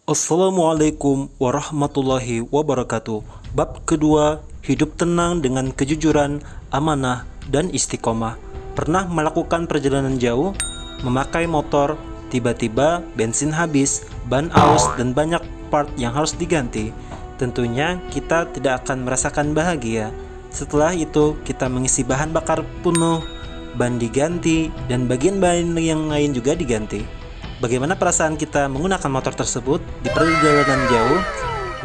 Assalamualaikum warahmatullahi wabarakatuh. Bab kedua, hidup tenang dengan kejujuran, amanah, dan istiqomah. Pernah melakukan perjalanan jauh, memakai motor, tiba-tiba bensin habis, ban aus, dan banyak part yang harus diganti. Tentunya kita tidak akan merasakan bahagia. Setelah itu, kita mengisi bahan bakar penuh, ban diganti, dan bagian-bagian yang lain juga diganti. Bagaimana perasaan kita menggunakan motor tersebut di perjalanan jauh?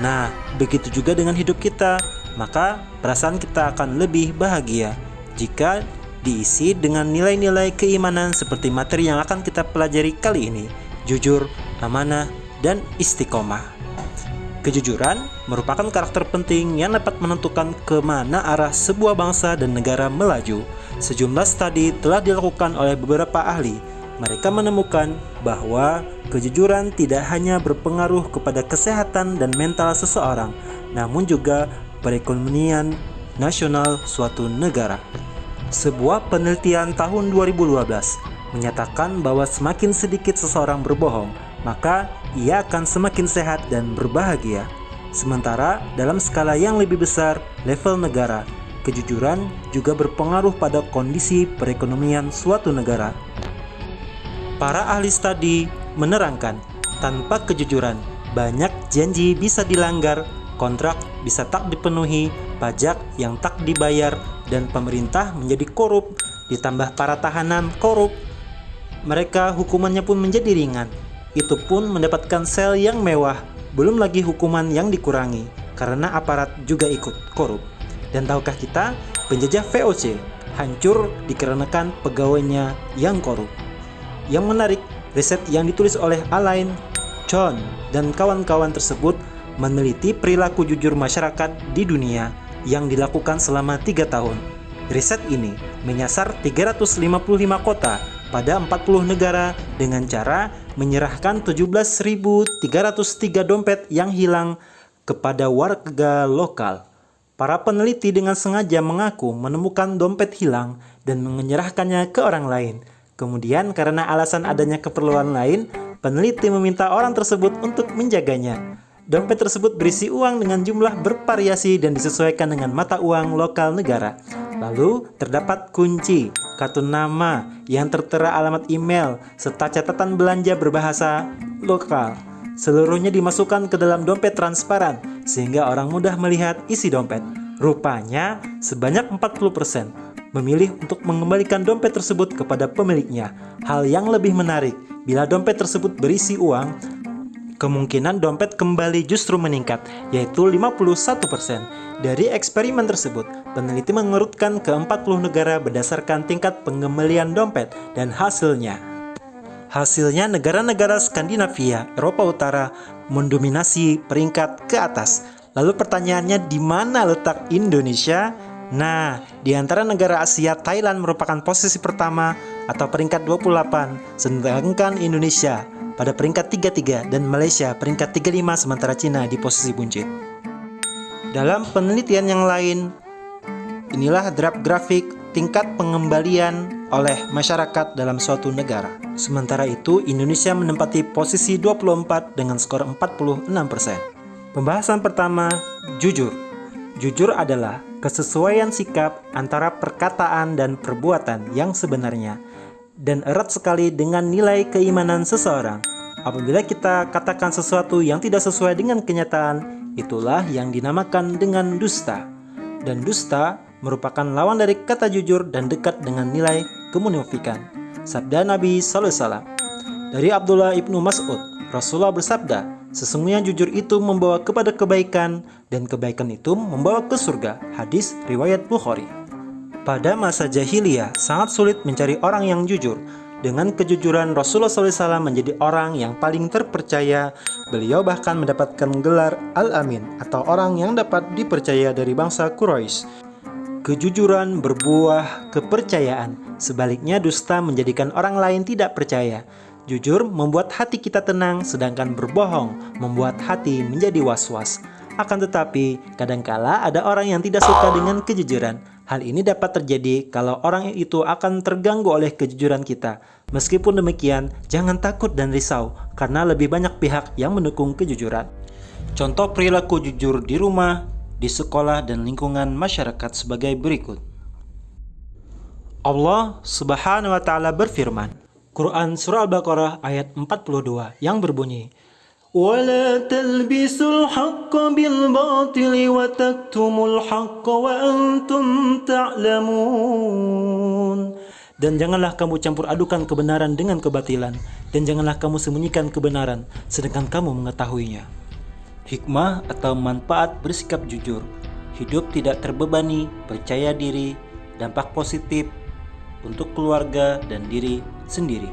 Nah, begitu juga dengan hidup kita. Maka perasaan kita akan lebih bahagia jika diisi dengan nilai-nilai keimanan seperti materi yang akan kita pelajari kali ini: jujur, amanah, dan istiqomah. Kejujuran merupakan karakter penting yang dapat menentukan kemana arah sebuah bangsa dan negara melaju. Sejumlah studi telah dilakukan oleh beberapa ahli. Mereka menemukan bahwa kejujuran tidak hanya berpengaruh kepada kesehatan dan mental seseorang, namun juga perekonomian nasional suatu negara. Sebuah penelitian tahun 2012 menyatakan bahwa semakin sedikit seseorang berbohong, maka ia akan semakin sehat dan berbahagia. Sementara dalam skala yang lebih besar, level negara, kejujuran juga berpengaruh pada kondisi perekonomian suatu negara. Para ahli studi menerangkan, tanpa kejujuran, banyak janji bisa dilanggar, kontrak bisa tak dipenuhi, pajak yang tak dibayar, dan pemerintah menjadi korup. Ditambah para tahanan korup, mereka hukumannya pun menjadi ringan. Itu pun mendapatkan sel yang mewah, belum lagi hukuman yang dikurangi, karena aparat juga ikut korup. Dan tahukah kita, penjajah VOC hancur dikarenakan pegawainya yang korup. Yang menarik, riset yang ditulis oleh Alain Cohn dan kawan-kawan tersebut meneliti perilaku jujur masyarakat di dunia yang dilakukan selama 3 tahun. Riset ini menyasar 355 kota pada 40 negara dengan cara menyerahkan 17.303 dompet yang hilang kepada warga lokal. Para peneliti dengan sengaja mengaku menemukan dompet hilang dan menyerahkannya ke orang lain. Kemudian karena alasan adanya keperluan lain, peneliti meminta orang tersebut untuk menjaganya. Dompet tersebut berisi uang dengan jumlah bervariasi dan disesuaikan dengan mata uang lokal negara. Lalu terdapat kunci, kartu nama yang tertera alamat email, serta catatan belanja berbahasa lokal. Seluruhnya dimasukkan ke dalam dompet transparan sehingga orang mudah melihat isi dompet. Rupanya sebanyak 40% memilih untuk mengembalikan dompet tersebut kepada pemiliknya. Hal yang lebih menarik, bila dompet tersebut berisi uang, kemungkinan dompet kembali justru meningkat, yaitu 51%. Dari eksperimen tersebut, peneliti mengurutkan ke 40 negara berdasarkan tingkat pengembalian dompet dan hasilnya negara-negara Skandinavia, Eropa Utara mendominasi peringkat ke atas. Lalu pertanyaannya, di mana letak Indonesia? Nah, di antara negara Asia, Thailand merupakan posisi pertama atau peringkat 28, sedangkan Indonesia pada peringkat 33 dan Malaysia peringkat 35, sementara Cina di posisi buncit. Dalam penelitian yang lain, inilah grafik tingkat pengembalian oleh masyarakat dalam suatu negara. Sementara itu, Indonesia menempati posisi 24 dengan skor 46%. Pembahasan pertama, jujur. Jujur adalah kesesuaian sikap antara perkataan dan perbuatan yang sebenarnya, dan erat sekali dengan nilai keimanan seseorang. Apabila kita katakan sesuatu yang tidak sesuai dengan kenyataan, itulah yang dinamakan dengan dusta. Dan dusta merupakan lawan dari kata jujur dan dekat dengan nilai kemunafikan. Sabda Nabi SAW dari Abdullah ibnu Mas'ud, Rasulullah bersabda, sesungguhnya jujur itu membawa kepada kebaikan, dan kebaikan itu membawa ke surga. Hadis riwayat Bukhari. Pada masa jahiliyah, sangat sulit mencari orang yang jujur. Dengan kejujuran, Rasulullah SAW menjadi orang yang paling terpercaya. Beliau bahkan mendapatkan gelar Al-Amin, atau orang yang dapat dipercaya dari bangsa Quraisy. Kejujuran berbuah kepercayaan. Sebaliknya, dusta menjadikan orang lain tidak percaya. Jujur membuat hati kita tenang, sedangkan berbohong membuat hati menjadi was-was. Akan tetapi, kadangkala ada orang yang tidak suka dengan kejujuran. Hal ini dapat terjadi kalau orang itu akan terganggu oleh kejujuran kita. Meskipun demikian, jangan takut dan risau karena lebih banyak pihak yang mendukung kejujuran. Contoh perilaku jujur di rumah, di sekolah, dan lingkungan masyarakat sebagai berikut. Allah Subhanahu wa Ta'ala berfirman, Quran Surah Al-Baqarah ayat 42 yang berbunyi, وَلَا تَلْبِسُوا الْحَقَّ بِالْبَاطِلِ وَتَكْتُمُوا الْحَقَّ وَأَنْتُمْ تَعْلَمُونَ. Dan janganlah kamu campur adukan kebenaran dengan kebatilan, dan janganlah kamu sembunyikan kebenaran, sedangkan kamu mengetahuinya. Hikmah atau manfaat bersikap jujur. Hidup tidak terbebani, percaya diri, dampak positif untuk keluarga dan diri sendiri.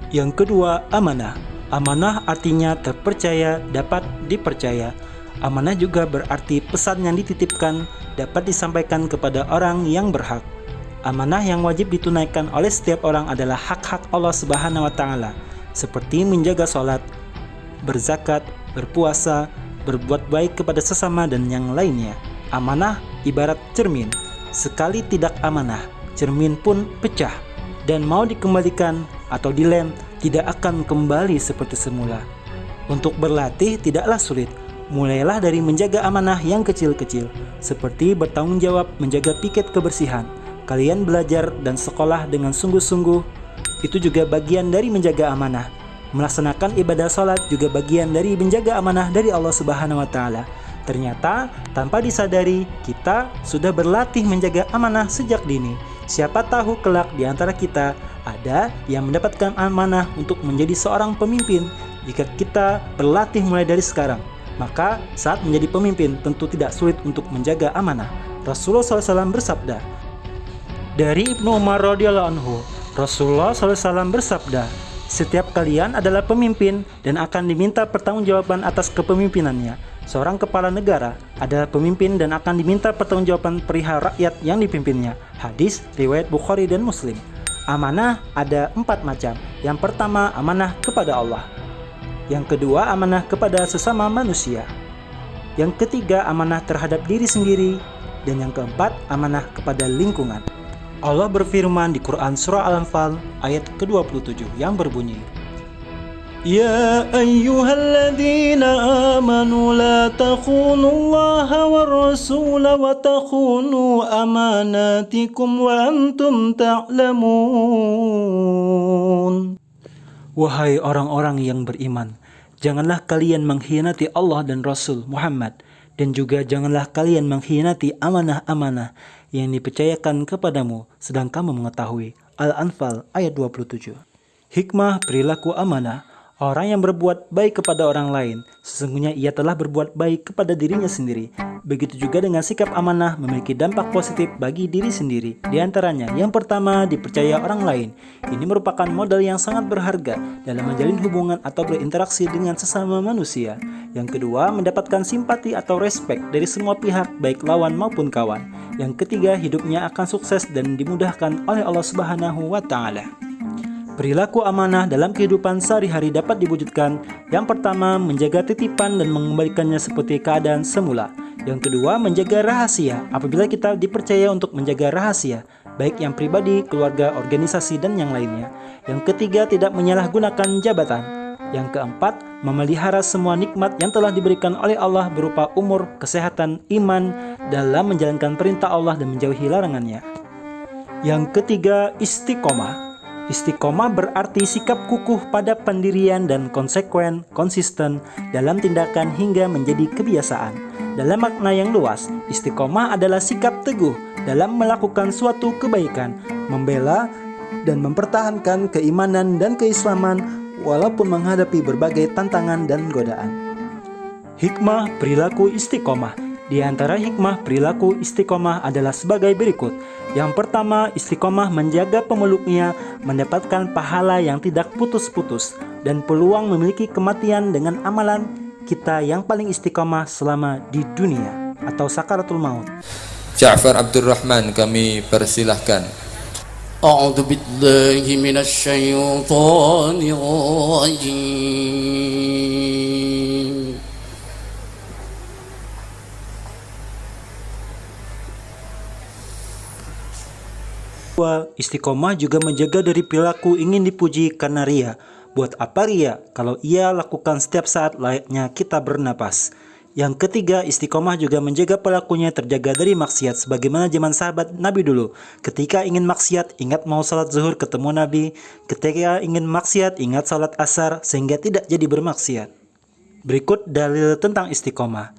Yang kedua, amanah. Amanah artinya terpercaya, dapat dipercaya. Amanah juga berarti pesan yang dititipkan dapat disampaikan kepada orang yang berhak. Amanah yang wajib ditunaikan oleh setiap orang adalah hak-hak Allah Subhanahu wa Ta'ala, seperti menjaga sholat, berzakat, berpuasa, berbuat baik kepada sesama, dan yang lainnya. Amanah ibarat cermin. Sekali tidak amanah, cermin pun pecah, dan mau dikembalikan atau dilem tidak akan kembali seperti semula. Untuk berlatih tidaklah sulit. Mulailah dari menjaga amanah yang kecil-kecil, seperti bertanggung jawab menjaga piket kebersihan. Kalian belajar dan sekolah dengan sungguh-sungguh, itu juga bagian dari menjaga amanah. Melaksanakan ibadah sholat juga bagian dari menjaga amanah dari Allah Subhanahu wa Ta'ala. Ternyata tanpa disadari kita sudah berlatih menjaga amanah sejak dini. Siapa tahu kelak di antara kita ada yang mendapatkan amanah untuk menjadi seorang pemimpin. Jika kita berlatih mulai dari sekarang, maka saat menjadi pemimpin tentu tidak sulit untuk menjaga amanah. Rasulullah SAW bersabda, dari Ibnu Umar radhiyallahu anhu, Rasulullah SAW bersabda, setiap kalian adalah pemimpin dan akan diminta pertanggungjawaban atas kepemimpinannya. Seorang kepala negara adalah pemimpin dan akan diminta pertanggungjawaban perihal rakyat yang dipimpinnya. Hadis riwayat Bukhari dan Muslim. Amanah ada 4 macam. Yang pertama, amanah kepada Allah. Yang kedua, amanah kepada sesama manusia. Yang ketiga, amanah terhadap diri sendiri. Dan yang keempat, amanah kepada lingkungan. Allah berfirman di Quran Surah Al-Anfal ayat ke-27 yang berbunyi, Ya ayyuhalladzina amanu la takhunullaha war-rasula wa takhunu amanatikum wa antum ta'lamun. Wahai orang-orang yang beriman, janganlah kalian mengkhianati Allah dan Rasul Muhammad, dan juga janganlah kalian mengkhianati amanah-amanah yang dipercayakan kepadamu sedang kamu mengetahui. Al-Anfal ayat 27. Hikmah perilaku amanah. Orang yang berbuat baik kepada orang lain, sesungguhnya ia telah berbuat baik kepada dirinya sendiri. Begitu juga dengan sikap amanah memiliki dampak positif bagi diri sendiri. Di antaranya, yang pertama, dipercaya orang lain. Ini merupakan modal yang sangat berharga dalam menjalin hubungan atau berinteraksi dengan sesama manusia. Yang kedua, mendapatkan simpati atau respek dari semua pihak, baik lawan maupun kawan. Yang ketiga, hidupnya akan sukses dan dimudahkan oleh Allah Subhanahu wa Ta'ala. Perilaku amanah dalam kehidupan sehari-hari dapat diwujudkan. Yang pertama, menjaga titipan dan mengembalikannya seperti keadaan semula. Yang kedua, menjaga rahasia. Apabila kita dipercaya untuk menjaga rahasia, baik yang pribadi, keluarga, organisasi, dan yang lainnya. Yang ketiga, tidak menyalahgunakan jabatan. Yang keempat, memelihara semua nikmat yang telah diberikan oleh Allah berupa umur, kesehatan, iman dalam menjalankan perintah Allah dan menjauhi larangannya. Yang ketiga, istiqomah. Istiqomah berarti sikap kukuh pada pendirian dan konsisten dalam tindakan hingga menjadi kebiasaan. Dalam makna yang luas, istiqomah adalah sikap teguh dalam melakukan suatu kebaikan, membela dan mempertahankan keimanan dan keislaman walaupun menghadapi berbagai tantangan dan godaan. Hikmah perilaku istiqomah. Di antara hikmah perilaku istiqomah adalah sebagai berikut. Yang pertama, istiqomah menjaga pemeluknya mendapatkan pahala yang tidak putus-putus dan peluang memiliki kematian dengan amalan kita yang paling istiqomah selama di dunia atau sakaratul maut. Ja'far Abdurrahman kami persilahkan. A'udzu billahi minasy syaithanir rajim. Istiqomah juga menjaga dari perilaku ingin dipuji karena ria. Buat apa ria kalau ia lakukan setiap saat layaknya kita bernapas. Yang ketiga, istiqomah juga menjaga pelakunya terjaga dari maksiat sebagaimana zaman sahabat Nabi dulu. Ketika ingin maksiat, ingat mau salat zuhur ketemu Nabi. Ketika ingin maksiat, ingat salat asar sehingga tidak jadi bermaksiat. Berikut dalil tentang istiqomah.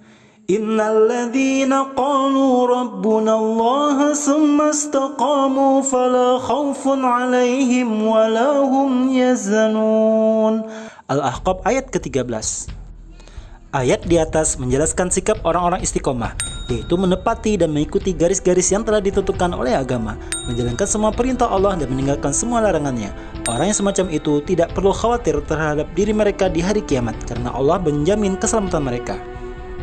Innalladzina qalu rabbuna Allah summa istaqamu fala khaufun alaihim wala hum yazanun. Al-Ahqaf ayat ke-13. Ayat di atas menjelaskan sikap orang-orang istiqomah, yaitu menepati dan mengikuti garis-garis yang telah ditentukan oleh agama, menjalankan semua perintah Allah dan meninggalkan semua larangannya. Orang yang semacam itu tidak perlu khawatir terhadap diri mereka di hari kiamat, karena Allah menjamin keselamatan mereka.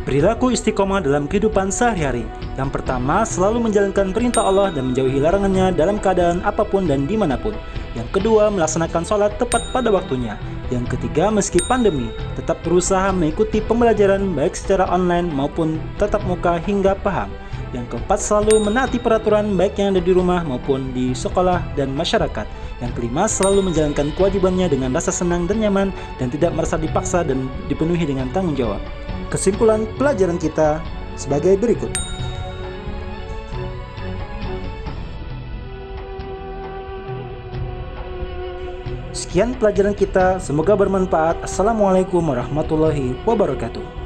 Perilaku istiqomah dalam kehidupan sehari-hari. Yang pertama, selalu menjalankan perintah Allah dan menjauhi larangannya dalam keadaan apapun dan dimanapun. Yang kedua, melaksanakan sholat tepat pada waktunya. Yang ketiga, meski pandemi, tetap berusaha mengikuti pembelajaran baik secara online maupun tatap muka hingga paham. Yang keempat, selalu menaati peraturan baik yang ada di rumah maupun di sekolah dan masyarakat. Yang kelima, selalu menjalankan kewajibannya dengan rasa senang dan nyaman dan tidak merasa dipaksa dan dipenuhi dengan tanggung jawab. Kesimpulan pelajaran kita sebagai berikut. Sekian pelajaran kita, semoga bermanfaat. Assalamualaikum warahmatullahi wabarakatuh.